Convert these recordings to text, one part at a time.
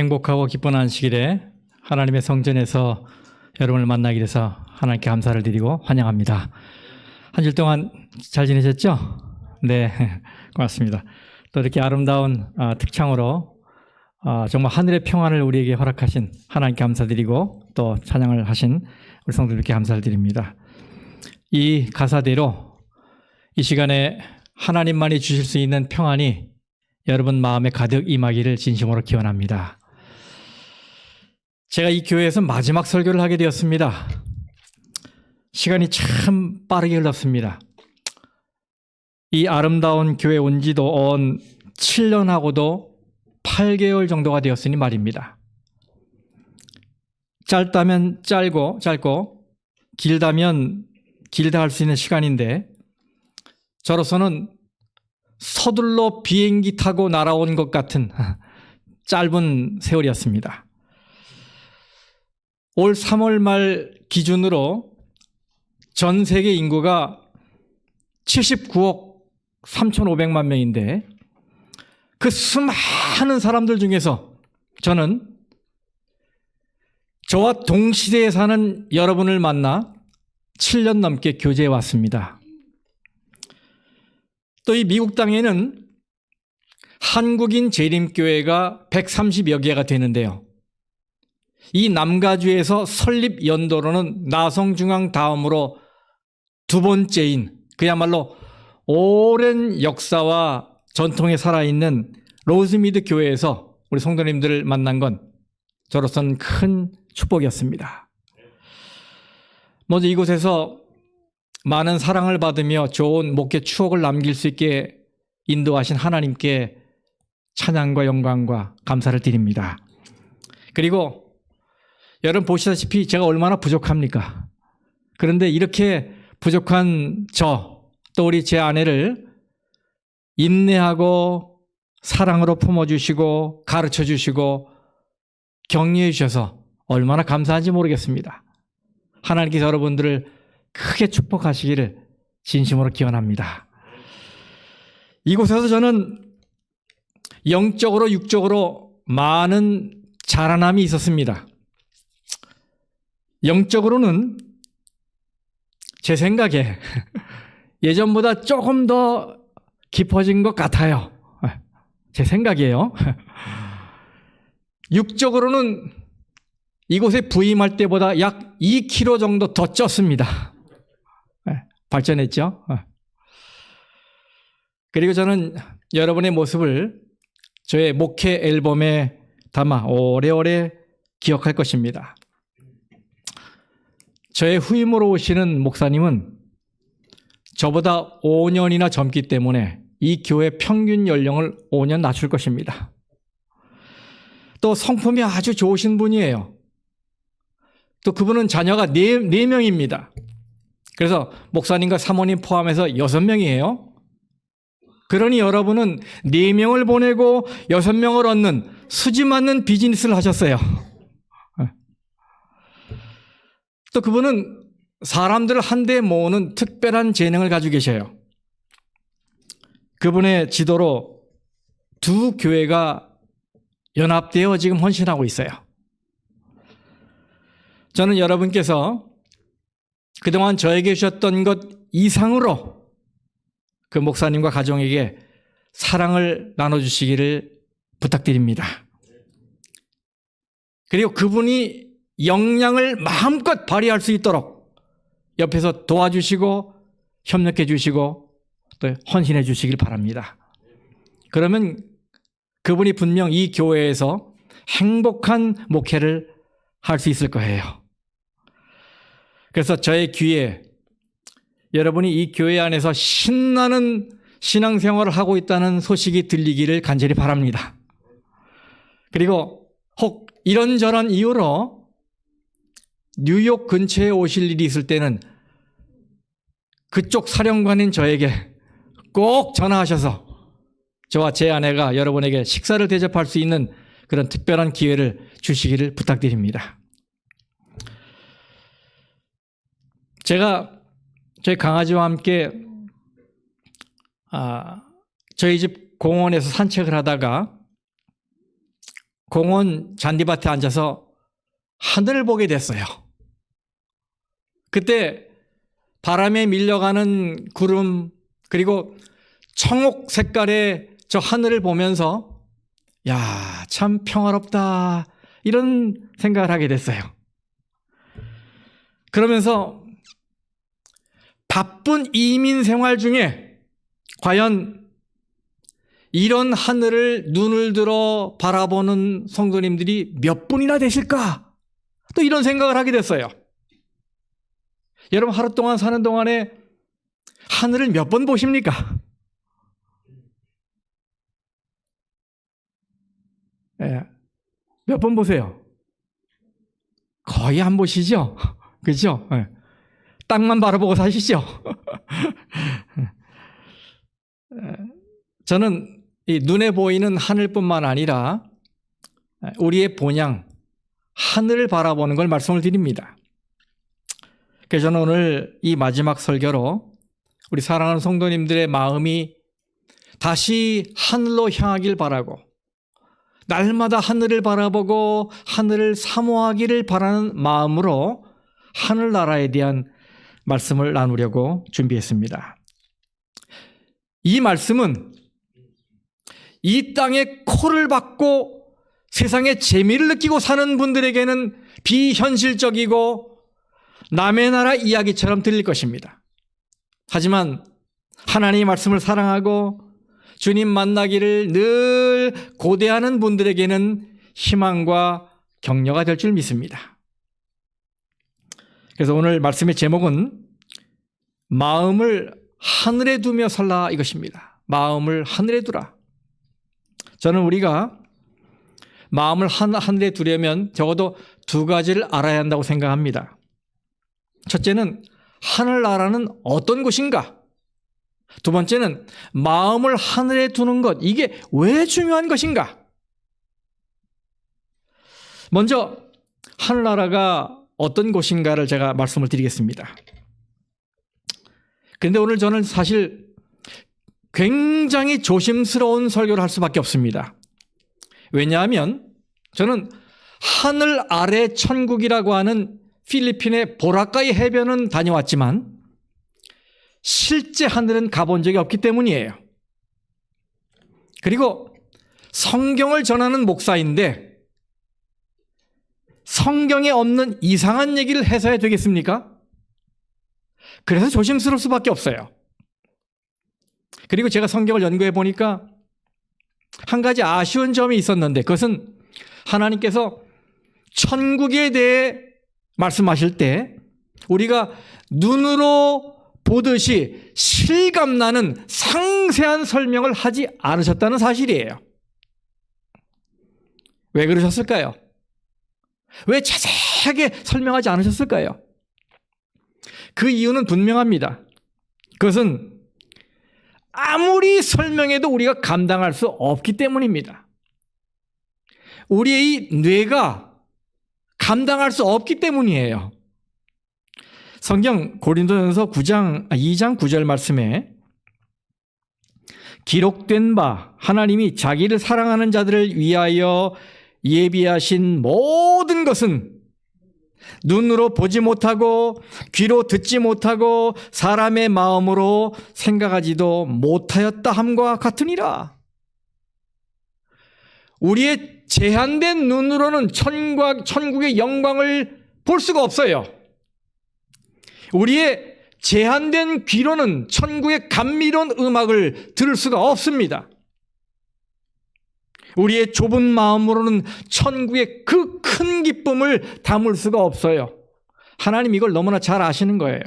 행복하고 기쁜 안식일에 하나님의 성전에서 여러분을 만나게 돼서 하나님께 감사를 드리고 환영합니다. 한 주일 동안 잘 지내셨죠? 네, 고맙습니다. 또 이렇게 아름다운 특창으로 정말 하늘의 평안을 우리에게 허락하신 하나님께 감사드리고 또 찬양을 하신 우리 성도들께 감사를 드립니다. 이 가사대로 이 시간에 하나님만이 주실 수 있는 평안이 여러분 마음에 가득 임하기를 진심으로 기원합니다. 제가 이 교회에서 마지막 설교를 하게 되었습니다. 시간이 참 빠르게 흘렀습니다. 이 아름다운 교회 온 지도 온 7년하고도 8개월 정도가 되었으니 말입니다. 짧다면 짧고 길다면 길다 할 수 있는 시간인데 저로서는 서둘러 비행기 타고 날아온 것 같은 짧은 세월이었습니다. 올 3월 말 기준으로 전 세계 인구가 79억 3,500만 명인데 그 수많은 사람들 중에서 저는 저와 동시대에 사는 여러분을 만나 7년 넘게 교제해 왔습니다. 또 이 미국 땅에는 한국인 재림교회가 130여 개가 되는데요. 이 남가주에서 설립 연도로는 나성중앙 다음으로 두 번째인 그야말로 오랜 역사와 전통에 살아있는 로즈미드 교회에서 우리 성도님들을 만난 건 저로서는 큰 축복이었습니다. 먼저 이곳에서 많은 사랑을 받으며 좋은 목회 추억을 남길 수 있게 인도하신 하나님께 찬양과 영광과 감사를 드립니다. 그리고 여러분 보시다시피 제가 얼마나 부족합니까? 그런데 이렇게 부족한 또 우리 제 아내를 인내하고 사랑으로 품어주시고 가르쳐주시고 격려해 주셔서 얼마나 감사한지 모르겠습니다. 하나님께서 여러분들을 크게 축복하시기를 진심으로 기원합니다. 이곳에서 저는 영적으로 육적으로 많은 자라남이 있었습니다. 영적으로는 제 생각에 예전보다 조금 더 깊어진 것 같아요. 제 생각이에요. 육적으로는 이곳에 부임할 때보다 약 2kg 정도 더 쪘습니다. 발전했죠. 그리고 저는 여러분의 모습을 저의 목회 앨범에 담아 오래오래 기억할 것입니다. 저의 후임으로 오시는 목사님은 저보다 5년이나 젊기 때문에 이 교회 평균 연령을 5년 낮출 것입니다. 또 성품이 아주 좋으신 분이에요. 또 그분은 자녀가 4명입니다. 그래서 목사님과 사모님 포함해서 6명이에요. 그러니 여러분은 4명을 보내고 6명을 얻는 수지 맞는 비즈니스를 하셨어요. 또 그분은 사람들을 한데 모으는 특별한 재능을 가지고 계셔요. 그분의 지도로 두 교회가 연합되어 지금 헌신하고 있어요. 저는 여러분께서 그동안 저에게 주셨던 것 이상으로 그 목사님과 가정에게 사랑을 나눠주시기를 부탁드립니다. 그리고 그분이 역량을 마음껏 발휘할 수 있도록 옆에서 도와주시고 협력해 주시고 또 헌신해 주시길 바랍니다. 그러면 그분이 분명 이 교회에서 행복한 목회를 할 수 있을 거예요. 그래서 저의 귀에 여러분이 이 교회 안에서 신나는 신앙생활을 하고 있다는 소식이 들리기를 간절히 바랍니다. 그리고 혹 이런저런 이유로 뉴욕 근처에 오실 일이 있을 때는 그쪽 사령관인 저에게 꼭 전화하셔서 저와 제 아내가 여러분에게 식사를 대접할 수 있는 그런 특별한 기회를 주시기를 부탁드립니다. 제가 저희 강아지와 함께 저희 집 공원에서 산책을 하다가 공원 잔디밭에 앉아서 하늘을 보게 됐어요. 그때 바람에 밀려가는 구름, 그리고 청옥 색깔의 저 하늘을 보면서 야, 참 평화롭다, 이런 생각을 하게 됐어요. 그러면서 바쁜 이민 생활 중에 과연 이런 하늘을 눈을 들어 바라보는 성도님들이 몇 분이나 되실까? 또 이런 생각을 하게 됐어요. 여러분, 하루 동안 사는 동안에 하늘을 몇 번 보십니까? 예, 몇 번 보세요? 거의 안 보시죠? 그죠? 예. 땅만 바라보고 사시죠? 저는 이 눈에 보이는 하늘뿐만 아니라 우리의 본향, 하늘을 바라보는 걸 말씀을 드립니다. 그래서 저는 오늘 이 마지막 설교로 우리 사랑하는 성도님들의 마음이 다시 하늘로 향하길 바라고, 날마다 하늘을 바라보고 하늘을 사모하기를 바라는 마음으로 하늘나라에 대한 말씀을 나누려고 준비했습니다. 이 말씀은 이 땅에 코를 박고 세상의 재미를 느끼고 사는 분들에게는 비현실적이고 남의 나라 이야기처럼 들릴 것입니다. 하지만 하나님의 말씀을 사랑하고 주님 만나기를 늘 고대하는 분들에게는 희망과 격려가 될 줄 믿습니다. 그래서 오늘 말씀의 제목은 마음을 하늘에 두며 살라, 이것입니다. 마음을 하늘에 두라. 저는 우리가 마음을 하늘에 두려면 적어도 두 가지를 알아야 한다고 생각합니다. 첫째는 하늘나라는 어떤 곳인가? 두 번째는 마음을 하늘에 두는 것, 이게 왜 중요한 것인가? 먼저 하늘나라가 어떤 곳인가를 제가 말씀을 드리겠습니다. 그런데 오늘 저는 사실 굉장히 조심스러운 설교를 할 수밖에 없습니다. 왜냐하면 저는 하늘 아래 천국이라고 하는 필리핀의 보라카이 해변은 다녀왔지만 실제 하늘은 가본 적이 없기 때문이에요. 그리고 성경을 전하는 목사인데 성경에 없는 이상한 얘기를 해서야 되겠습니까? 그래서 조심스러울 수밖에 없어요. 그리고 제가 성경을 연구해 보니까 한 가지 아쉬운 점이 있었는데, 그것은 하나님께서 천국에 대해 말씀하실 때 우리가 눈으로 보듯이 실감나는 상세한 설명을 하지 않으셨다는 사실이에요. 왜 그러셨을까요? 왜 자세하게 설명하지 않으셨을까요? 그 이유는 분명합니다. 그것은 아무리 설명해도 우리가 감당할 수 없기 때문입니다. 우리의 이 뇌가 감당할 수 없기 때문이에요. 성경 고린도전서 2장 9절 말씀에 기록된 바 하나님이 자기를 사랑하는 자들을 위하여 예비하신 모든 것은 눈으로 보지 못하고 귀로 듣지 못하고 사람의 마음으로 생각하지도 못하였다 함과 같으니라. 우리의 제한된 눈으로는 천국의 영광을 볼 수가 없어요. 우리의 제한된 귀로는 천국의 감미로운 음악을 들을 수가 없습니다. 우리의 좁은 마음으로는 천국의 그 큰 기쁨을 담을 수가 없어요. 하나님 이걸 너무나 잘 아시는 거예요.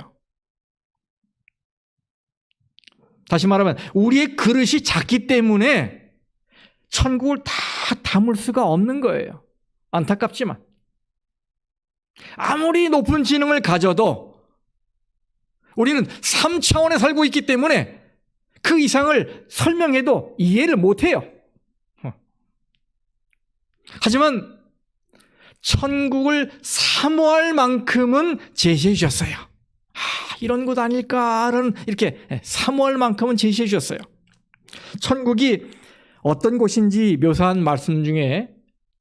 다시 말하면 우리의 그릇이 작기 때문에 천국을 다 담을 수가 없는 거예요. 안타깝지만 아무리 높은 지능을 가져도 우리는 3차원에 살고 있기 때문에 그 이상을 설명해도 이해를 못해요. 하지만 천국을 사모할 만큼은 제시해 주셨어요. 이런 곳 아닐까라는, 이렇게 사모할 만큼은 제시해 주셨어요. 천국이 어떤 곳인지 묘사한 말씀 중에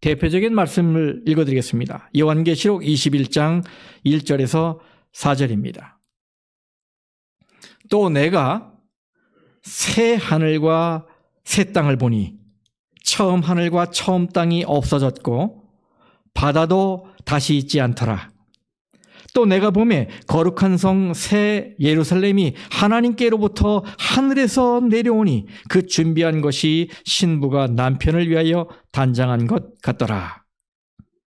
대표적인 말씀을 읽어드리겠습니다. 요한계시록 21장 1절에서 4절입니다. 또 내가 새 하늘과 새 땅을 보니 처음 하늘과 처음 땅이 없어졌고 바다도 다시 있지 않더라. 또 내가 보매 거룩한 성 새 예루살렘이 하나님께로부터 하늘에서 내려오니 그 준비한 것이 신부가 남편을 위하여 단장한 것 같더라.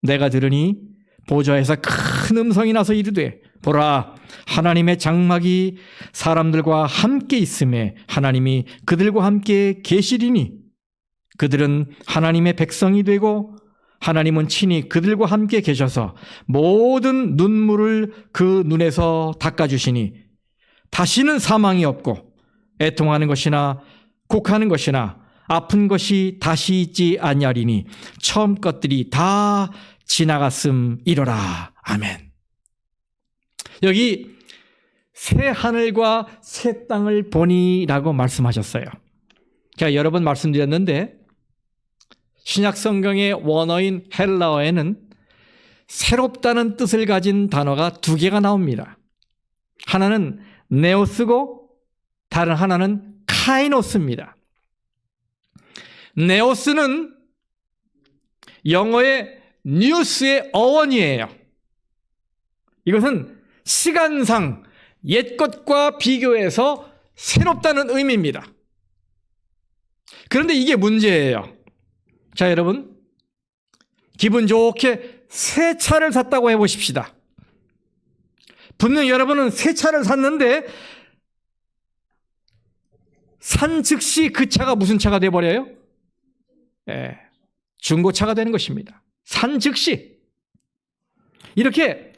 내가 들으니 보좌에서 큰 음성이 나서 이르되 보라, 하나님의 장막이 사람들과 함께 있음에 하나님이 그들과 함께 계시리니 그들은 하나님의 백성이 되고 하나님은 친히 그들과 함께 계셔서 모든 눈물을 그 눈에서 닦아주시니 다시는 사망이 없고 애통하는 것이나 곡하는 것이나 아픈 것이 다시 있지 아니하리니 처음 것들이 다 지나갔음이로라. 아멘. 여기 새 하늘과 새 땅을 보니라고 말씀하셨어요. 제가 여러 번 말씀드렸는데 신약 성경의 원어인 헬라어에는 새롭다는 뜻을 가진 단어가 두 개가 나옵니다. 하나는 네오스고 다른 하나는 카이노스입니다. 네오스는 영어의 뉴스의 어원이에요. 이것은 시간상 옛 것과 비교해서 새롭다는 의미입니다. 그런데 이게 문제예요. 자, 여러분, 기분 좋게 새 차를 샀다고 해보십시다. 분명히 여러분은 새 차를 샀는데 산 즉시 그 차가 무슨 차가 돼버려요? 중고차가 되는 것입니다. 산 즉시. 이렇게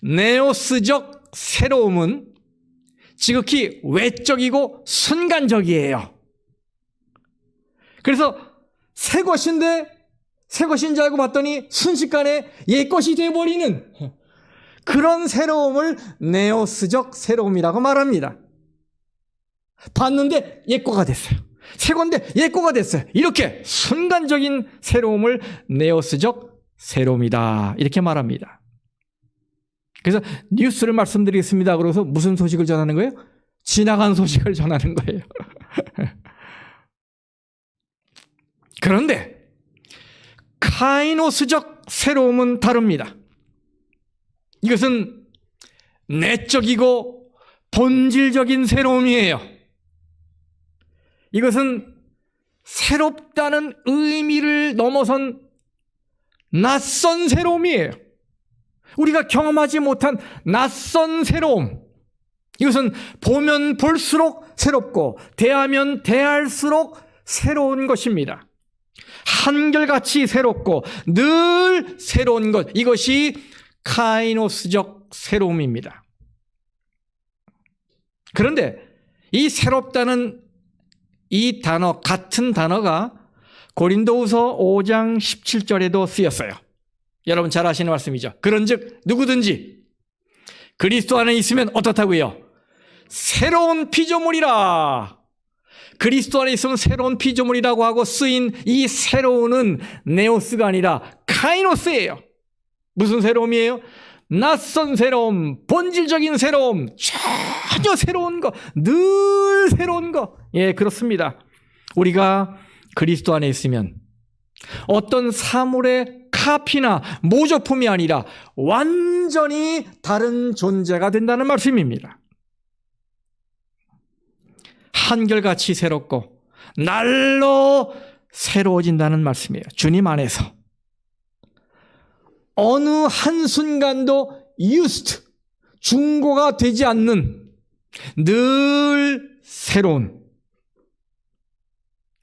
네오스적 새로움은 지극히 외적이고 순간적이에요. 그래서 새 것인데 새 것인 줄 알고 봤더니 순식간에 옛 것이 되어버리는 그런 새로움을 네오스적 새로움이라고 말합니다. 봤는데 옛 거가 됐어요. 새 건데 옛 거가 됐어요. 이렇게 순간적인 새로움을 네오스적 새로움이다, 이렇게 말합니다. 그래서 뉴스를 말씀드리겠습니다. 그래서 무슨 소식을 전하는 거예요? 지나간 소식을 전하는 거예요. 그런데 카이노스적 새로움은 다릅니다. 이것은 내적이고 본질적인 새로움이에요. 이것은 새롭다는 의미를 넘어선 낯선 새로움이에요. 우리가 경험하지 못한 낯선 새로움. 이것은 보면 볼수록 새롭고 대하면 대할수록 새로운 것입니다. 한결같이 새롭고 늘 새로운 것, 이것이 카이노스적 새로움입니다. 그런데 이 새롭다는 이 단어, 같은 단어가 고린도후서 5장 17절에도 쓰였어요. 여러분 잘 아시는 말씀이죠. 그런즉 누구든지 그리스도 안에 있으면 어떻다고요? 새로운 피조물이라. 그리스도 안에 있으면 새로운 피조물이라고 하고 쓰인 이 새로운은 네오스가 아니라 카이노스예요. 무슨 새로움이에요? 낯선 새로움, 본질적인 새로움, 전혀 새로운 거, 늘 새로운 거. 예, 그렇습니다. 우리가 그리스도 안에 있으면 어떤 사물의 카피나 모조품이 아니라 완전히 다른 존재가 된다는 말씀입니다. 한결같이 새롭고 날로 새로워진다는 말씀이에요. 주님 안에서 어느 한순간도 중고가 되지 않는 늘 새로운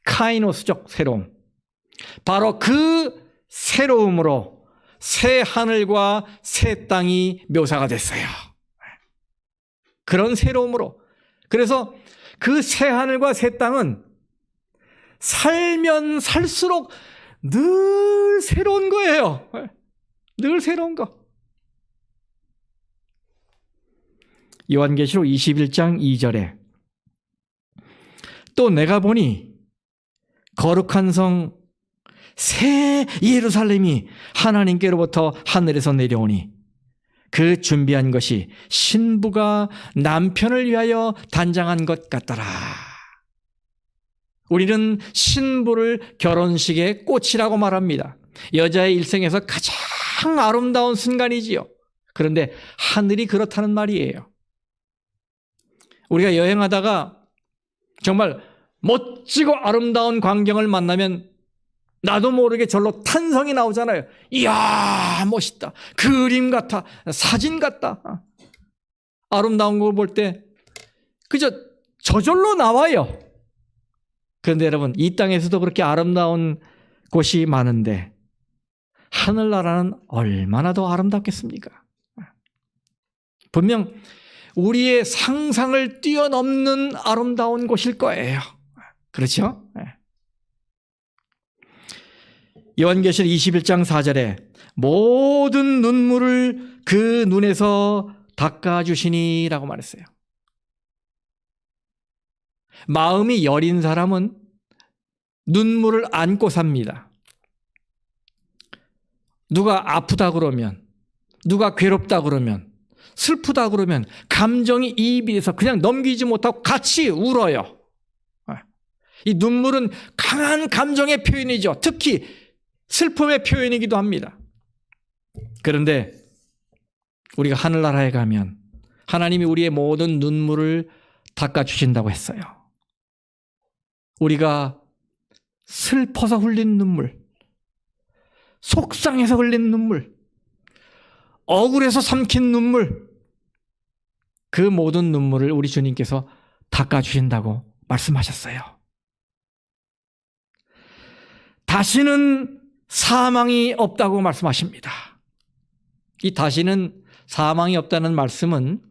카이노스적 새로움, 바로 그 새로움으로 새 하늘과 새 땅이 묘사가 됐어요. 그런 새로움으로. 그래서 그 새 하늘과 새 땅은 살면 살수록 늘 새로운 거예요. 늘 새로운 거. 요한계시록 21장 2절에 또 내가 보니 거룩한 성 새 예루살렘이 하나님께로부터 하늘에서 내려오니 그 준비한 것이 신부가 남편을 위하여 단장한 것 같더라. 우리는 신부를 결혼식의 꽃이라고 말합니다. 여자의 일생에서 가장 아름다운 순간이지요. 그런데 하늘이 그렇다는 말이에요. 우리가 여행하다가 정말 멋지고 아름다운 광경을 만나면 나도 모르게 절로 탄성이 나오잖아요. 이야, 멋있다. 그림 같아. 사진 같다. 아름다운 걸 볼 때 그저 저절로 나와요. 그런데 여러분, 이 땅에서도 그렇게 아름다운 곳이 많은데 하늘나라는 얼마나 더 아름답겠습니까? 분명 우리의 상상을 뛰어넘는 아름다운 곳일 거예요. 그렇죠? 요한계시록 21장 4절에 모든 눈물을 그 눈에서 닦아주시니 라고 말했어요. 마음이 여린 사람은 눈물을 안고 삽니다. 누가 아프다 그러면, 누가 괴롭다 그러면, 슬프다 그러면 감정이 이입이 돼서 그냥 넘기지 못하고 같이 울어요. 이 눈물은 강한 감정의 표현이죠. 특히 슬픔의 표현이기도 합니다. 그런데 우리가 하늘나라에 가면 하나님이 우리의 모든 눈물을 닦아주신다고 했어요. 우리가 슬퍼서 흘린 눈물, 속상해서 흘린 눈물, 억울해서 삼킨 눈물, 그 모든 눈물을 우리 주님께서 닦아주신다고 말씀하셨어요. 다시는 사망이 없다고 말씀하십니다. 이 다시는 사망이 없다는 말씀은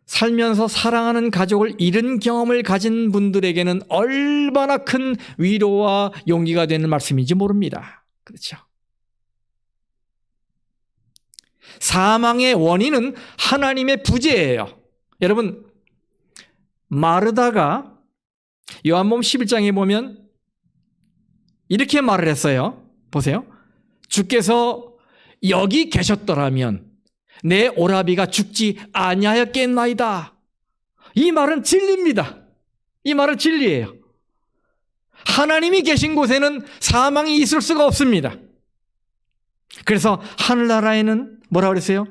살면서 사랑하는 가족을 잃은 경험을 가진 분들에게는 얼마나 큰 위로와 용기가 되는 말씀인지 모릅니다. 그렇죠? 사망의 원인은 하나님의 부재예요. 여러분, 마르다가 요한복음 11장에 보면 이렇게 말을 했어요. 보세요. 주께서 여기 계셨더라면 내 오라비가 죽지 아니하였겠나이다. 이 말은 진리입니다. 이 말은 진리예요. 하나님이 계신 곳에는 사망이 있을 수가 없습니다. 그래서 하늘나라에는 뭐라고 그랬어요?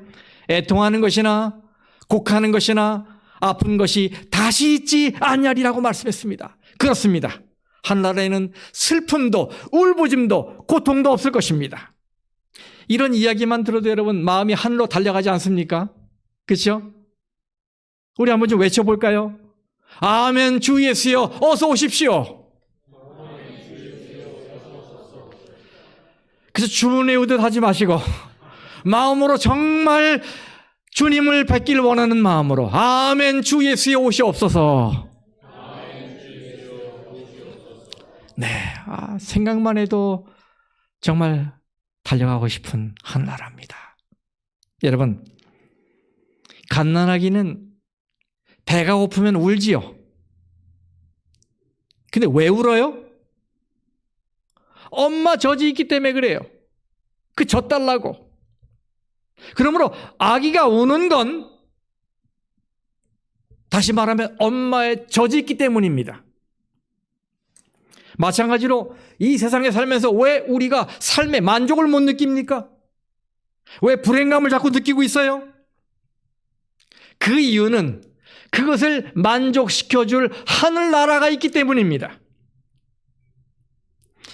애통하는 것이나 곡하는 것이나 아픈 것이 다시 있지 아니하리라고 말씀했습니다. 그렇습니다. 하늘나라에는 슬픔도 울부짖음도 고통도 없을 것입니다. 이런 이야기만 들어도 여러분 마음이 하늘로 달려가지 않습니까? 그렇죠? 우리 한번 좀 외쳐볼까요? 아멘. 주 예수여 어서 오십시오. 그래서 주문의 의듯 하지 마시고 마음으로 정말 주님을 뵙기를 원하는 마음으로 아멘. 주 예수여 오시옵소서. 네, 생각만 해도 정말 달려가고 싶은 하늘나라입니다. 여러분, 갓난아기는 배가 고프면 울지요. 근데 왜 울어요? 엄마 젖이 있기 때문에 그래요. 그 젖 달라고. 그러므로 아기가 우는 건 다시 말하면 엄마의 젖이 있기 때문입니다. 마찬가지로 이 세상에 살면서 왜 우리가 삶의 만족을 못 느낍니까? 왜 불행감을 자꾸 느끼고 있어요? 그 이유는 그것을 만족시켜줄 하늘나라가 있기 때문입니다.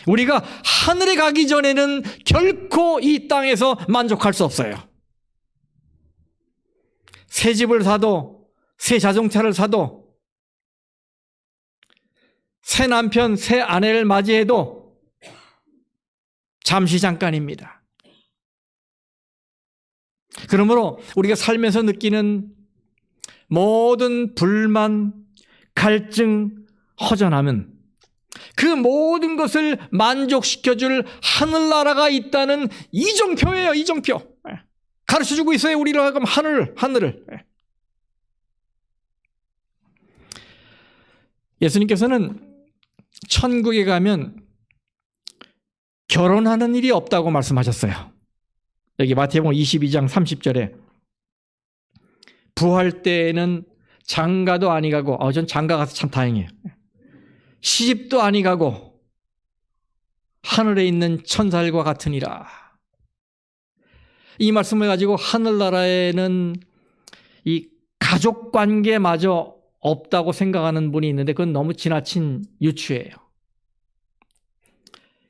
우리가 하늘에 가기 전에는 결코 이 땅에서 만족할 수 없어요. 새 집을 사도, 새 자동차를 사도, 새 남편, 새 아내를 맞이해도 잠시 잠깐입니다. 그러므로 우리가 살면서 느끼는 모든 불만, 갈증, 허전함은 그 모든 것을 만족시켜줄 하늘나라가 있다는 이정표예요. 이정표. 가르쳐주고 있어요. 우리를 하여금 하늘을. 예수님께서는 천국에 가면 결혼하는 일이 없다고 말씀하셨어요. 여기 마태복음 22장 30절에 부활 때에는 장가도 아니 가고, 전 장가 가서 참 다행이에요. 시집도 아니 가고 하늘에 있는 천사들과 같으니라. 이 말씀을 가지고 하늘나라에는 이 가족 관계마저 없다고 생각하는 분이 있는데 그건 너무 지나친 유추예요.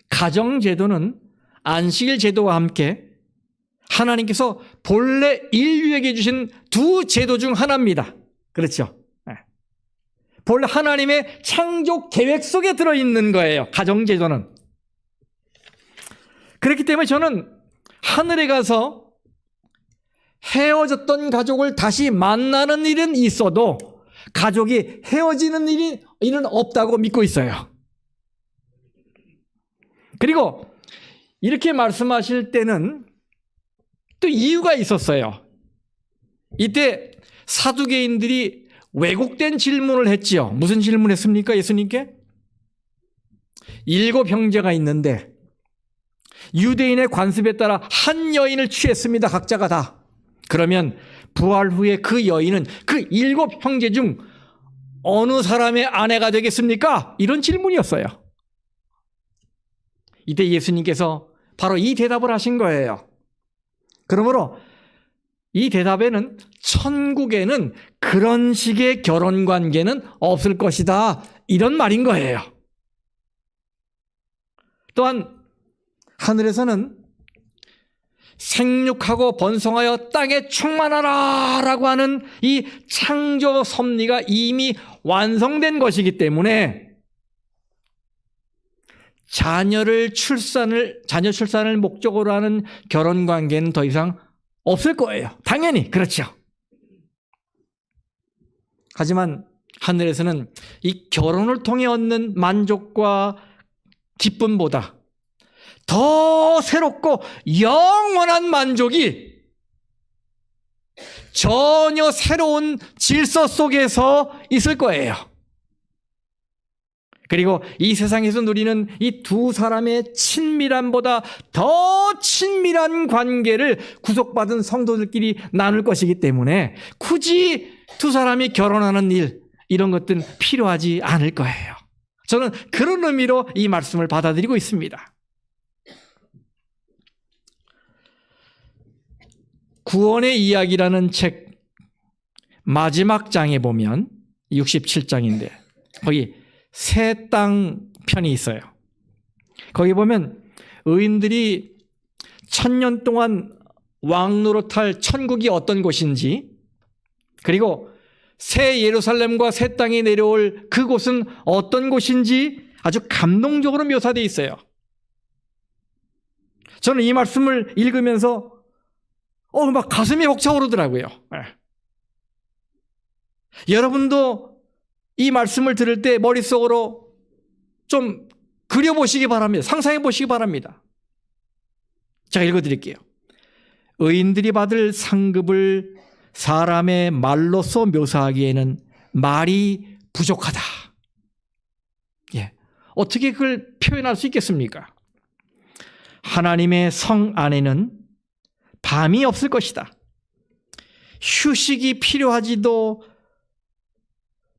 가정제도는 안식일 제도와 함께 하나님께서 본래 인류에게 주신 두 제도 중 하나입니다. 그렇죠? 본래 하나님의 창조 계획 속에 들어있는 거예요. 가정제도는. 그렇기 때문에 저는 하늘에 가서 헤어졌던 가족을 다시 만나는 일은 있어도 가족이 헤어지는 일은 없다고 믿고 있어요. 그리고 이렇게 말씀하실 때는 또 이유가 있었어요. 이때 사두개인들이 왜곡된 질문을 했지요. 무슨 질문했습니까? 예수님께? 7 형제가 있는데 유대인의 관습에 따라 한 여인을 취했습니다. 각자가 다. 그러면 부활 후에 그 여인은 그 7 형제 중 어느 사람의 아내가 되겠습니까? 이런 질문이었어요. 이때 예수님께서 바로 이 대답을 하신 거예요. 그러므로 이 대답에는 천국에는 그런 식의 결혼 관계는 없을 것이다. 이런 말인 거예요. 또한 하늘에서는 생육하고 번성하여 땅에 충만하라 라고 하는 이 창조 섭리가 이미 완성된 것이기 때문에 자녀 출산을 목적으로 하는 결혼 관계는 더 이상 없을 거예요. 당연히 그렇죠. 하지만 하늘에서는 이 결혼을 통해 얻는 만족과 기쁨보다 더 새롭고 영원한 만족이 전혀 새로운 질서 속에서 있을 거예요. 그리고 이 세상에서 누리는 이 두 사람의 친밀함보다 더 친밀한 관계를 구속받은 성도들끼리 나눌 것이기 때문에 굳이 두 사람이 결혼하는 일, 이런 것들은 필요하지 않을 거예요. 저는 그런 의미로 이 말씀을 받아들이고 있습니다. 구원의 이야기라는 책 마지막 장에 보면 67장인데 거기 새 땅 편이 있어요. 거기 보면 의인들이 1000년 동안 왕노릇할 천국이 어떤 곳인지, 그리고 새 예루살렘과 새 땅이 내려올 그곳은 어떤 곳인지 아주 감동적으로 묘사되어 있어요. 저는 이 말씀을 읽으면서 막 가슴이 벅차오르더라고요. 여러분도 이 말씀을 들을 때 머릿속으로 좀 그려보시기 바랍니다. 상상해 보시기 바랍니다. 제가 읽어드릴게요. 의인들이 받을 상급을 사람의 말로써 묘사하기에는 말이 부족하다. 어떻게 그걸 표현할 수 있겠습니까? 하나님의 성 안에는 밤이 없을 것이다. 휴식이 필요하지도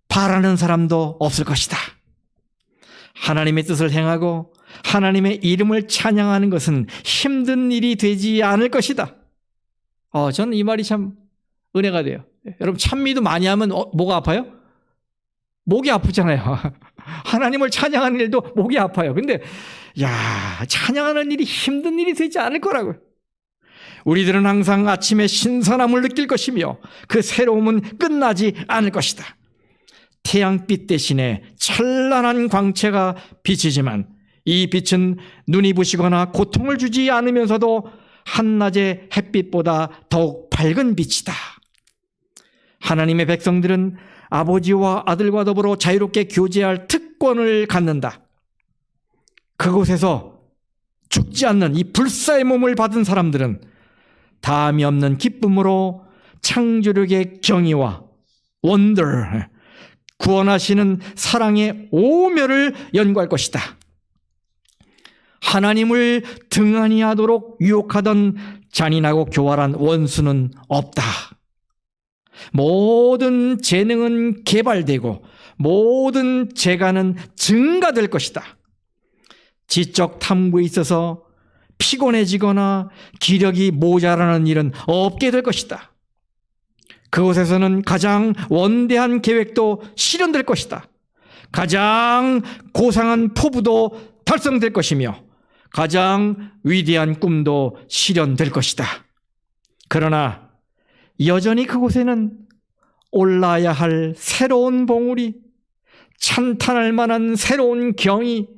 바라는 사람도 없을 것이다. 하나님의 뜻을 행하고 하나님의 이름을 찬양하는 것은 힘든 일이 되지 않을 것이다. 저는 이 말이 참 은혜가 돼요. 여러분 찬미도 많이 하면 뭐가 아파요? 목이 아프잖아요. 하나님을 찬양하는 일도 목이 아파요. 근데 찬양하는 일이 힘든 일이 되지 않을 거라고요. 우리들은 항상 아침에 신선함을 느낄 것이며 그 새로움은 끝나지 않을 것이다. 태양빛 대신에 찬란한 광채가 비치지만 이 빛은 눈이 부시거나 고통을 주지 않으면서도 한낮의 햇빛보다 더욱 밝은 빛이다. 하나님의 백성들은 아버지와 아들과 더불어 자유롭게 교제할 특권을 갖는다. 그곳에서 죽지 않는 이 불사의 몸을 받은 사람들은 다함이 없는 기쁨으로 창조력의 경이와 원더, 구원하시는 사랑의 오묘를 연구할 것이다. 하나님을 등한히 하도록 유혹하던 잔인하고 교활한 원수는 없다. 모든 재능은 개발되고 모든 재간은 증가될 것이다. 지적 탐구에 있어서 피곤해지거나 기력이 모자라는 일은 없게 될 것이다. 그곳에서는 가장 원대한 계획도 실현될 것이다. 가장 고상한 포부도 달성될 것이며 가장 위대한 꿈도 실현될 것이다. 그러나 여전히 그곳에는 올라야 할 새로운 봉우리, 찬탄할 만한 새로운 경이,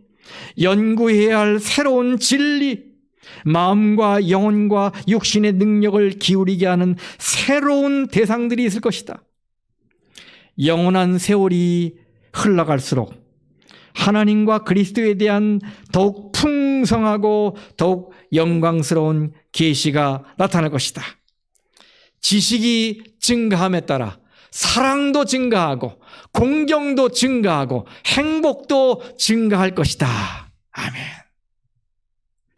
연구해야 할 새로운 진리, 마음과 영혼과 육신의 능력을 기울이게 하는 새로운 대상들이 있을 것이다. 영원한 세월이 흘러갈수록 하나님과 그리스도에 대한 더욱 풍성하고 더욱 영광스러운 계시가 나타날 것이다. 지식이 증가함에 따라 사랑도 증가하고 공경도 증가하고 행복도 증가할 것이다. 아멘.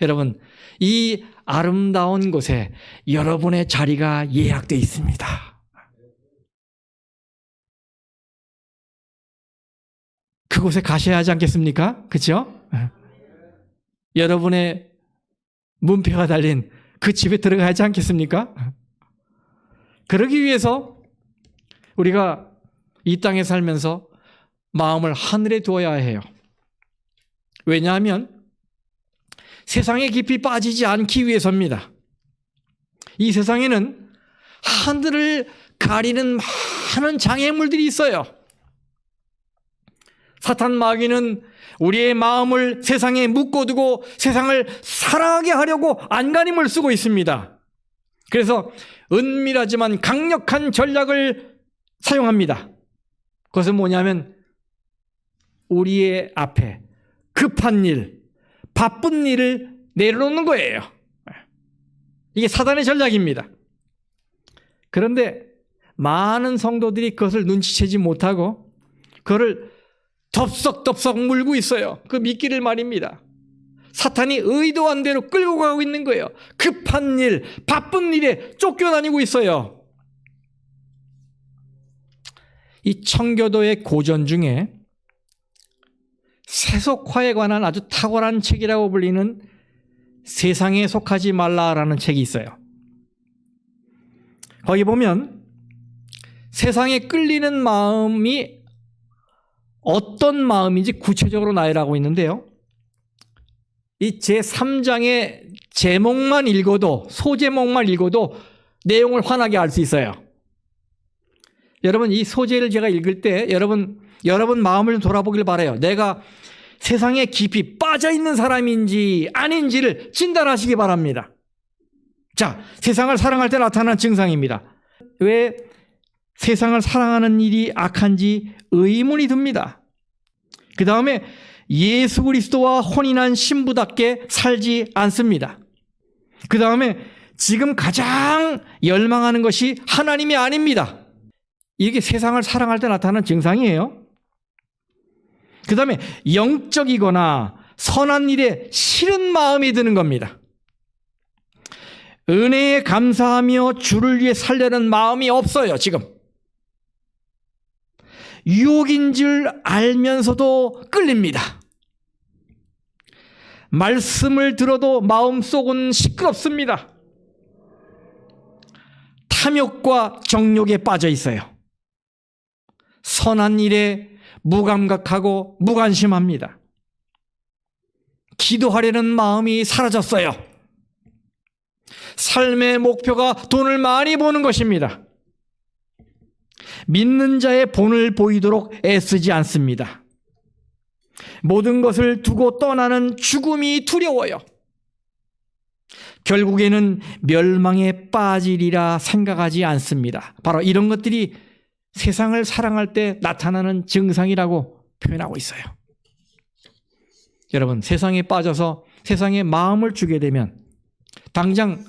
여러분, 이 아름다운 곳에 여러분의 자리가 예약되어 있습니다. 그곳에 가셔야 하지 않겠습니까? 그렇죠? 여러분의 문표가 달린 그 집에 들어가야 하지 않겠습니까? 그러기 위해서 우리가 이 땅에 살면서 마음을 하늘에 두어야 해요. 왜냐하면 세상에 깊이 빠지지 않기 위해서입니다. 이 세상에는 하늘을 가리는 많은 장애물들이 있어요. 사탄 마귀는 우리의 마음을 세상에 묶어두고 세상을 사랑하게 하려고 안간힘을 쓰고 있습니다. 그래서 은밀하지만 강력한 전략을 사용합니다. 그것은 뭐냐면 우리의 앞에 급한 일, 바쁜 일을 내려놓는 거예요. 이게 사단의 전략입니다. 그런데 많은 성도들이 그것을 눈치채지 못하고 그거를 덥석덥석 물고 있어요. 그 미끼를 말입니다. 사탄이 의도한 대로 끌고 가고 있는 거예요. 급한 일, 바쁜 일에 쫓겨다니고 있어요. 이 청교도의 고전 중에 세속화에 관한 아주 탁월한 책이라고 불리는 세상에 속하지 말라라는 책이 있어요. 거기 보면 세상에 끌리는 마음이 어떤 마음인지 구체적으로 나열하고 있는데요. 이 제3장의 제목만 읽어도, 소제목만 읽어도 내용을 환하게 알 수 있어요. 여러분, 이 소제를 제가 읽을 때 여러분 마음을 좀 돌아보길 바라요. 내가 세상에 깊이 빠져있는 사람인지 아닌지를 진단하시기 바랍니다. 자, 세상을 사랑할 때 나타나는 증상입니다. 왜 세상을 사랑하는 일이 악한지 의문이 듭니다. 그 다음에 예수 그리스도와 혼인한 신부답게 살지 않습니다. 그 다음에 지금 가장 열망하는 것이 하나님이 아닙니다. 이게 세상을 사랑할 때 나타나는 증상이에요. 그 다음에 영적이거나 선한 일에 싫은 마음이 드는 겁니다. 은혜에 감사하며 주를 위해 살려는 마음이 없어요, 지금. 유혹인 줄 알면서도 끌립니다. 말씀을 들어도 마음속은 시끄럽습니다. 탐욕과 정욕에 빠져 있어요. 선한 일에 무감각하고 무관심합니다. 기도하려는 마음이 사라졌어요. 삶의 목표가 돈을 많이 버는 것입니다. 믿는 자의 본을 보이도록 애쓰지 않습니다. 모든 것을 두고 떠나는 죽음이 두려워요. 결국에는 멸망에 빠지리라 생각하지 않습니다. 바로 이런 것들이 세상을 사랑할 때 나타나는 증상이라고 표현하고 있어요. 여러분, 세상에 빠져서 세상에 마음을 주게 되면 당장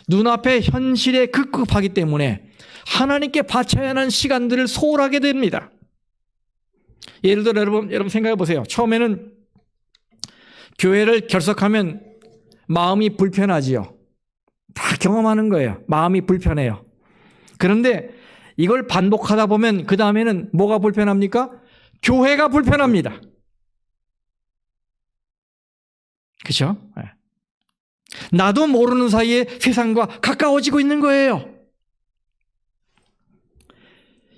눈앞의 현실에 급급하기 때문에 하나님께 바쳐야 하는 시간들을 소홀하게 됩니다. 예를 들어 여러분 생각해 보세요. 처음에는 교회를 결석하면 마음이 불편하지요. 다 경험하는 거예요. 마음이 불편해요. 그런데 이걸 반복하다 보면 그 다음에는 뭐가 불편합니까? 교회가 불편합니다. 그렇죠? 나도 모르는 사이에 세상과 가까워지고 있는 거예요.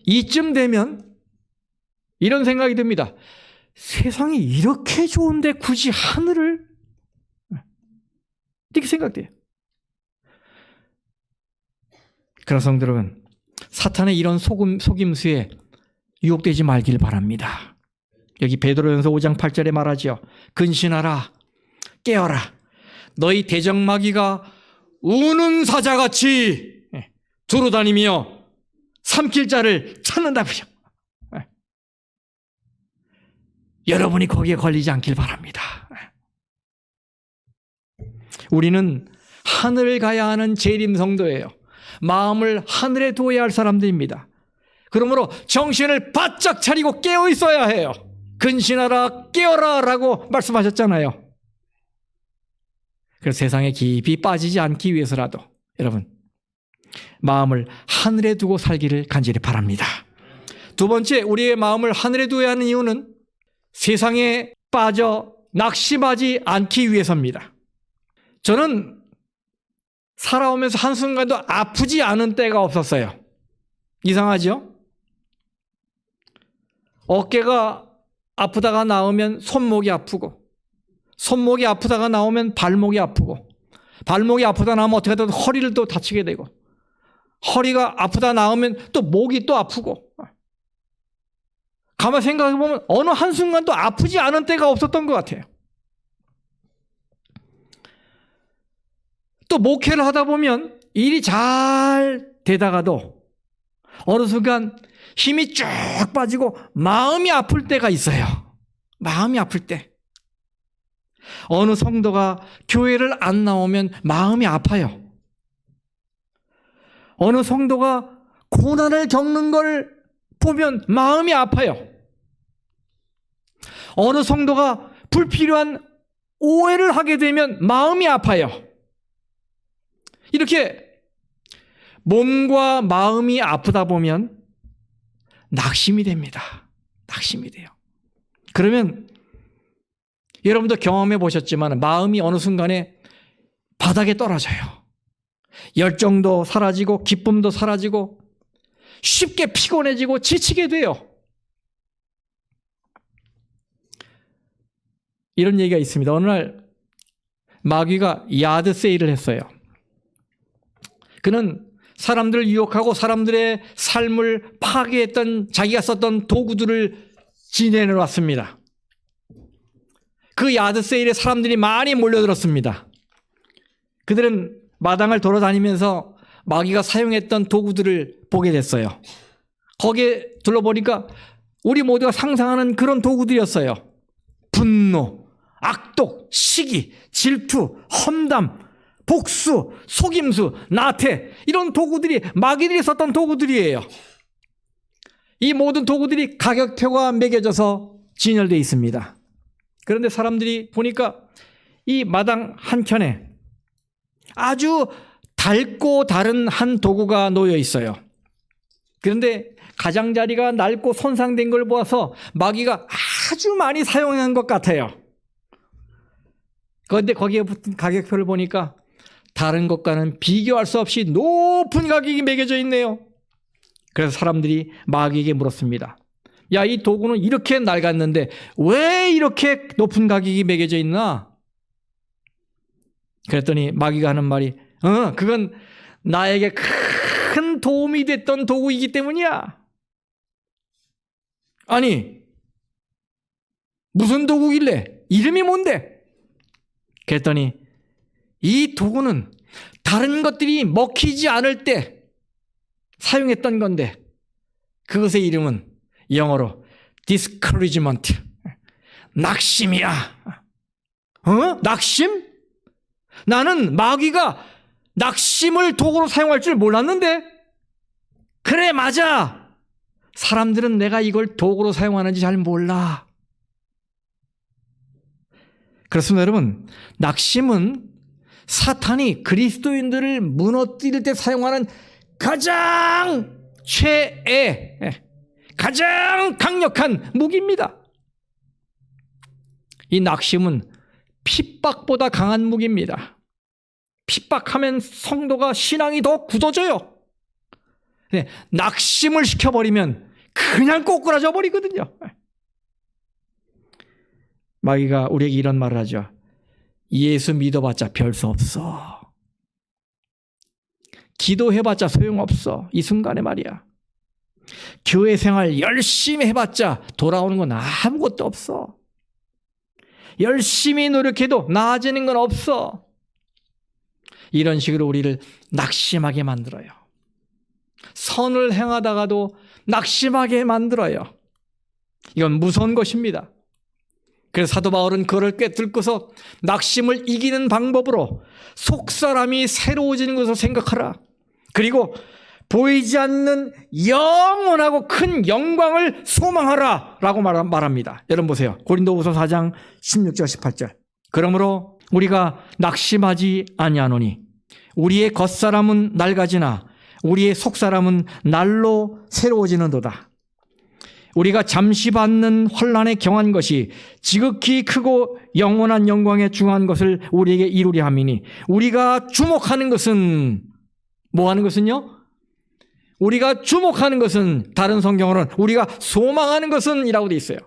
이쯤 되면 이런 생각이 듭니다. 세상이 이렇게 좋은데 굳이 하늘을? 이렇게 생각돼요. 그런 성도 여러분, 사탄의 이런 속임수에 유혹되지 말길 바랍니다. 여기 베드로전서 5장 8절에 말하죠. 근신하라, 깨어라. 너희 대적마귀가 우는 사자같이 두루다니며 삼킬 자를 찾는다고요. 여러분이 거기에 걸리지 않길 바랍니다. 우리는 하늘을 가야 하는 재림 성도예요. 마음을 하늘에 두어야 할 사람들입니다. 그러므로 정신을 바짝 차리고 깨어 있어야 해요. 근신하라, 깨어라 라고 말씀하셨잖아요. 그래서 세상에 깊이 빠지지 않기 위해서라도 여러분 마음을 하늘에 두고 살기를 간절히 바랍니다. 두 번째, 우리의 마음을 하늘에 두어야 하는 이유는 세상에 빠져 낙심하지 않기 위해서입니다. 저는 살아오면서 한순간도 아프지 않은 때가 없었어요. 이상하죠? 어깨가 아프다가 나오면 손목이 아프고, 손목이 아프다가 나오면 발목이 아프고, 발목이 아프다 나오면 어떻게 하든 허리를 또 다치게 되고, 허리가 아프다 나오면 또 목이 또 아프고. 가만 생각해 보면 어느 한순간도 아프지 않은 때가 없었던 것 같아요. 또 목회를 하다 보면 일이 잘 되다가도 어느 순간 힘이 쭉 빠지고 마음이 아플 때가 있어요. 마음이 아플 때. 어느 성도가 교회를 안 나오면 마음이 아파요. 어느 성도가 고난을 겪는 걸 보면 마음이 아파요. 어느 성도가 불필요한 오해를 하게 되면 마음이 아파요. 이렇게 몸과 마음이 아프다 보면 낙심이 됩니다. 낙심이 돼요. 그러면 여러분도 경험해 보셨지만 마음이 어느 순간에 바닥에 떨어져요. 열정도 사라지고 기쁨도 사라지고 쉽게 피곤해지고 지치게 돼요. 이런 얘기가 있습니다. 어느 날 마귀가 야드 세일을 했어요. 그는 사람들을 유혹하고 사람들의 삶을 파괴했던 자기가 썼던 도구들을 지내놓았습니다. 그 야드 세일에 사람들이 많이 몰려들었습니다. 그들은 마당을 돌아다니면서 마귀가 사용했던 도구들을 보게 됐어요. 거기에 둘러보니까 우리 모두가 상상하는 그런 도구들이었어요. 분노, 악독, 시기, 질투, 험담, 복수, 속임수, 나태, 이런 도구들이 마귀들이 썼던 도구들이에요. 이 모든 도구들이 가격표가 매겨져서 진열되어 있습니다. 그런데 사람들이 보니까 이 마당 한켠에 아주 닳고 다른 한 도구가 놓여 있어요. 그런데 가장자리가 낡고 손상된 걸 보아서 마귀가 아주 많이 사용한 것 같아요. 그런데 거기에 붙은 가격표를 보니까 다른 것과는 비교할 수 없이 높은 가격이 매겨져 있네요. 그래서 사람들이 마귀에게 물었습니다. 야, 이 도구는 이렇게 낡았는데 왜 이렇게 높은 가격이 매겨져 있나? 그랬더니 마귀가 하는 말이 그건 나에게 큰 도움이 됐던 도구이기 때문이야. 아니, 무슨 도구길래? 이름이 뭔데? 그랬더니 이 도구는 다른 것들이 먹히지 않을 때 사용했던 건데 그것의 이름은 영어로 discouragement, 낙심이야. 낙심? 나는 마귀가 낙심을 도구로 사용할 줄 몰랐는데. 그래, 맞아. 사람들은 내가 이걸 도구로 사용하는지 잘 몰라. 그렇습니다, 여러분. 낙심은 사탄이 그리스도인들을 무너뜨릴 때 사용하는 가장 최애, 가장 강력한 무기입니다. 이 낙심은 핍박보다 강한 무기입니다. 핍박하면 성도가 신앙이 더 굳어져요. 낙심을 시켜버리면 그냥 꼬꾸라져 버리거든요. 마귀가 우리에게 이런 말을 하죠. 예수 믿어봤자 별 수 없어. 기도해봤자 소용없어. 이 순간에 말이야. 교회 생활 열심히 해봤자 돌아오는 건 아무것도 없어. 열심히 노력해도 나아지는 건 없어. 이런 식으로 우리를 낙심하게 만들어요. 선을 행하다가도 낙심하게 만들어요. 이건 무서운 것입니다. 그래서 사도 바울은 그를 꿰뚫고서 낙심을 이기는 방법으로 속사람이 새로워지는 것을 생각하라. 그리고 보이지 않는 영원하고 큰 영광을 소망하라 라고 말합니다. 여러분 보세요. 고린도후서 4장 16절 18절. 그러므로 우리가 낙심하지 아니하노니 우리의 겉사람은 낡아지나 우리의 속사람은 날로 새로워지는도다. 우리가 잠시 받는 환난에 경한 것이 지극히 크고 영원한 영광에 중한 것을 우리에게 이루려 함이니 우리가 주목하는 것은 뭐 하는 것은요? 우리가 주목하는 것은 다른 성경으로는 우리가 소망하는 것은 이라고 되어 있어요.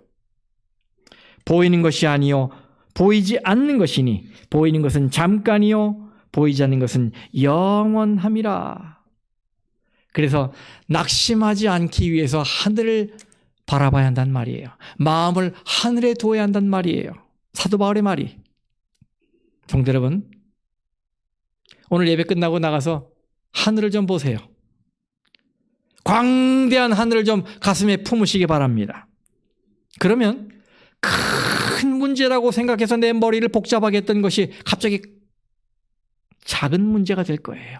보이는 것이 아니요 보이지 않는 것이니 보이는 것은 잠깐이요 보이지 않는 것은 영원함이라. 그래서 낙심하지 않기 위해서 하늘을 바라봐야 한단 말이에요. 마음을 하늘에 두어야 한단 말이에요. 사도 바울의 말이. 성도 여러분, 오늘 예배 끝나고 나가서 하늘을 좀 보세요. 광대한 하늘을 좀 가슴에 품으시기 바랍니다. 그러면 큰 문제라고 생각해서 내 머리를 복잡하게 했던 것이 갑자기 작은 문제가 될 거예요.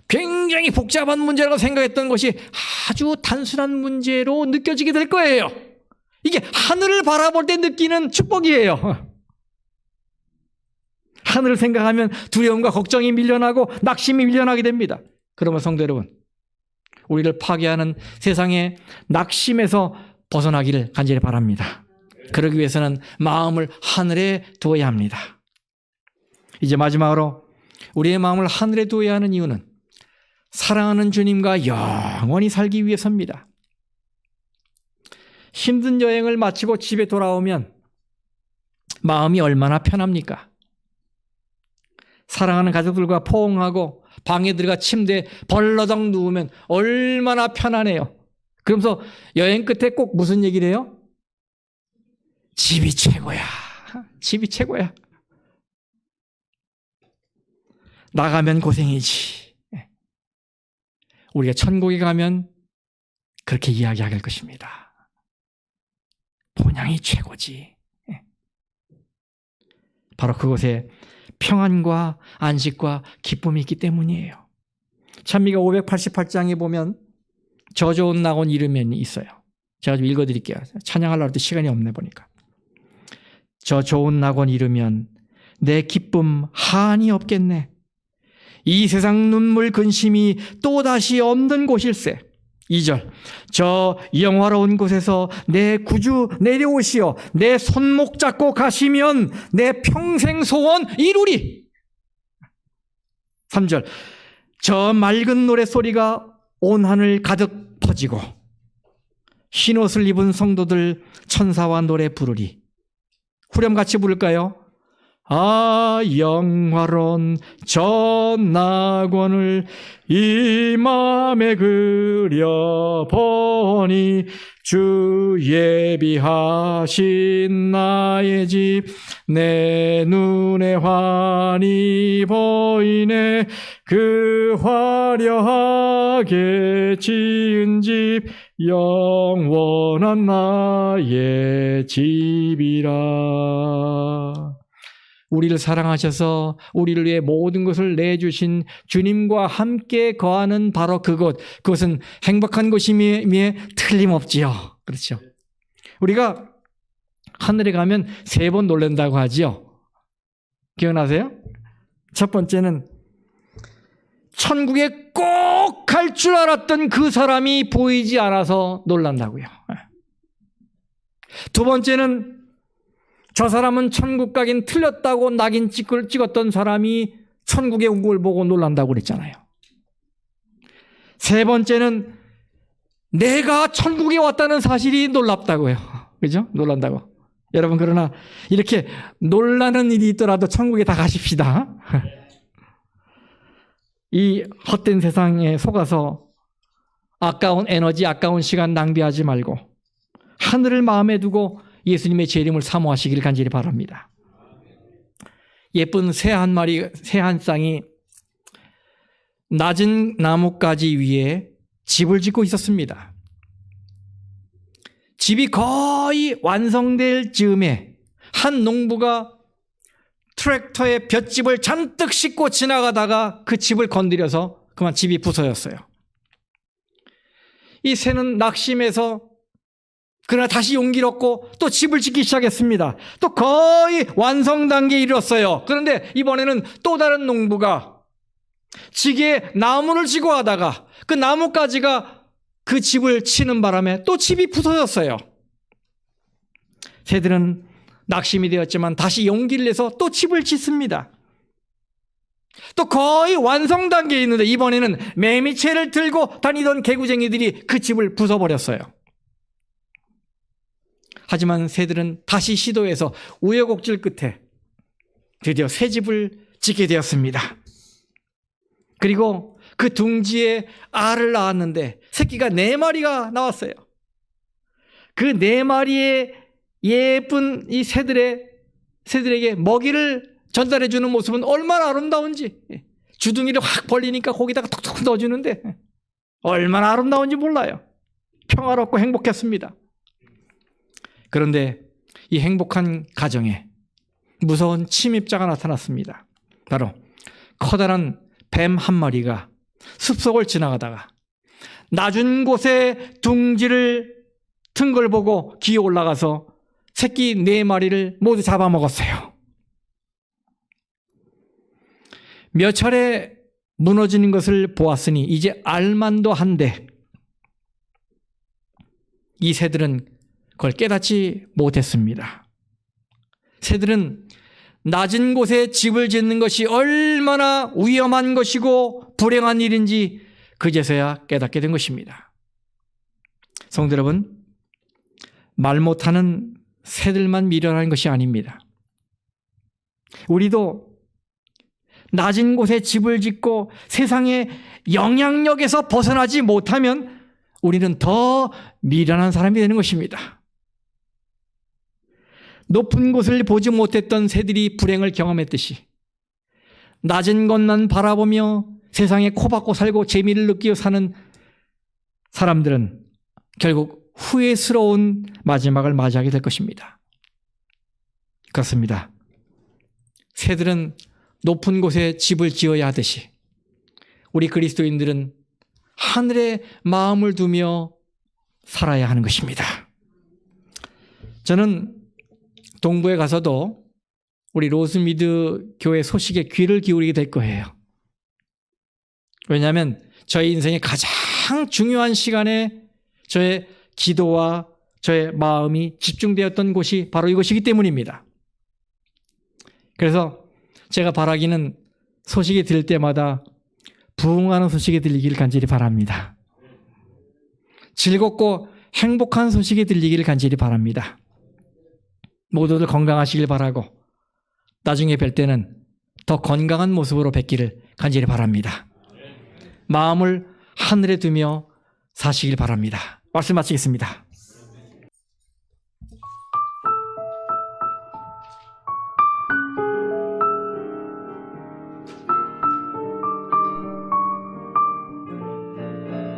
굉장히 복잡한 문제라고 생각했던 것이 아주 단순한 문제로 느껴지게 될 거예요. 이게 하늘을 바라볼 때 느끼는 축복이에요. 하늘을 생각하면 두려움과 걱정이 밀려나고 낙심이 밀려나게 됩니다. 그러면 성도 여러분, 우리를 파괴하는 세상의 낙심에서 벗어나기를 간절히 바랍니다. 그러기 위해서는 마음을 하늘에 두어야 합니다. 이제 마지막으로 우리의 마음을 하늘에 두어야 하는 이유는 사랑하는 주님과 영원히 살기 위해서입니다. 힘든 여행을 마치고 집에 돌아오면 마음이 얼마나 편합니까? 사랑하는 가족들과 포옹하고 방에 들어가 침대에 벌러덩 누우면 얼마나 편하네요. 그러면서 여행 끝에 꼭 무슨 얘기를 해요? 집이 최고야. 집이 최고야. 나가면 고생이지. 우리가 천국에 가면 그렇게 이야기할 것입니다. 본향이 최고지. 바로 그곳에 평안과 안식과 기쁨이 있기 때문이에요. 찬미가 588장에 보면 저 좋은 낙원 이르면이 있어요. 제가 좀 읽어드릴게요. 찬양하려고 해도 시간이 없네 보니까. 저 좋은 낙원 이르면 내 기쁨 한이 없겠네. 이 세상 눈물 근심이 또다시 없는 곳일세. 2절. 저 영화로운 곳에서 내 구주 내려오시어 내 손목 잡고 가시면 내 평생 소원 이루리. 3절. 저 맑은 노랫소리가 온 하늘 가득 퍼지고 흰옷을 입은 성도들 천사와 노래 부르리. 후렴 같이 부를까요? 아 영화로운 저 낙원을 이 맘에 그려보니 주 예비하신 나의 집 내 눈에 환히 보이네. 그 화려하게 지은 집 영원한 나의 집이라. 우리를 사랑하셔서 우리를 위해 모든 것을 내주신 주님과 함께 거하는 바로 그곳, 그것은 행복한 곳임에 틀림없지요. 그렇죠. 우리가 하늘에 가면 3번 놀란다고 하지요. 기억나세요? 첫 번째는 천국에 꼭 갈 줄 알았던 그 사람이 보이지 않아서 놀란다고요. 두 번째는 저 사람은 천국 가긴 틀렸다고 낙인 찍었던 사람이 천국에 온 걸 보고 놀란다고 그랬잖아요. 세 번째는 내가 천국에 왔다는 사실이 놀랍다고요. 그죠? 놀란다고. 여러분, 그러나 이렇게 놀라는 일이 있더라도 천국에 다 가십시다. 이 헛된 세상에 속아서 아까운 에너지, 아까운 시간 낭비하지 말고 하늘을 마음에 두고 예수님의 재림을 사모하시길 간절히 바랍니다. 예쁜 새 한 마리, 새 한 쌍이 낮은 나뭇가지 위에 집을 짓고 있었습니다. 집이 거의 완성될 즈음에 한 농부가 트랙터에 볏짚을 잔뜩 싣고 지나가다가 그 집을 건드려서 그만 집이 부서졌어요. 이 새는 낙심해서 그러나 다시 용기를 얻고 또 집을 짓기 시작했습니다. 또 거의 완성 단계에 이르렀어요. 그런데 이번에는 또 다른 농부가 지게에 나무를 지고 하다가 그 나뭇가지가 그 집을 치는 바람에 또 집이 부서졌어요. 새들은 낙심이 되었지만 다시 용기를 내서 또 집을 짓습니다. 또 거의 완성 단계에 있는데 이번에는 매미채를 들고 다니던 개구쟁이들이 그 집을 부숴버렸어요. 하지만 새들은 다시 시도해서 우여곡절 끝에 드디어 새 집을 짓게 되었습니다. 그리고 그 둥지에 알을 낳았는데 새끼가 4마리가 나왔어요. 그 4마리의 예쁜 이 새들에게 먹이를 전달해 주는 모습은 얼마나 아름다운지, 주둥이를 확 벌리니까 거기다가 톡톡 넣어주는데 얼마나 아름다운지 몰라요. 평화롭고 행복했습니다. 그런데 이 행복한 가정에 무서운 침입자가 나타났습니다. 바로 커다란 뱀 한 마리가 숲속을 지나가다가 낮은 곳에 둥지를 튼 걸 보고 기어 올라가서 새끼 4마리를 모두 잡아먹었어요. 몇 차례 무너지는 것을 보았으니 이제 알만도 한데 이 새들은 그걸 깨닫지 못했습니다. 새들은 낮은 곳에 집을 짓는 것이 얼마나 위험한 것이고 불행한 일인지 그제서야 깨닫게 된 것입니다. 성도 여러분, 말 못하는 새들만 미련한 것이 아닙니다. 우리도 낮은 곳에 집을 짓고 세상의 영향력에서 벗어나지 못하면 우리는 더 미련한 사람이 되는 것입니다. 높은 곳을 보지 못했던 새들이 불행을 경험했듯이 낮은 것만 바라보며 세상에 코박고 살고 재미를 느끼며 사는 사람들은 결국 후회스러운 마지막을 맞이하게 될 것입니다. 그렇습니다. 새들은 높은 곳에 집을 지어야 하듯이 우리 그리스도인들은 하늘에 마음을 두며 살아야 하는 것입니다. 저는 동부에 가서도 우리 로즈미드 교회 소식에 귀를 기울이게 될 거예요. 왜냐하면 저의 인생의 가장 중요한 시간에 저의 기도와 저의 마음이 집중되었던 곳이 바로 이곳이기 때문입니다. 그래서 제가 바라기는 소식이 들릴 때마다 부흥하는 소식이 들리기를 간절히 바랍니다. 즐겁고 행복한 소식이 들리기를 간절히 바랍니다. 모두들 건강하시길 바라고 나중에 뵐 때는 더 건강한 모습으로 뵙기를 간절히 바랍니다. 마음을 하늘에 두며 사시길 바랍니다. 말씀 마치겠습니다.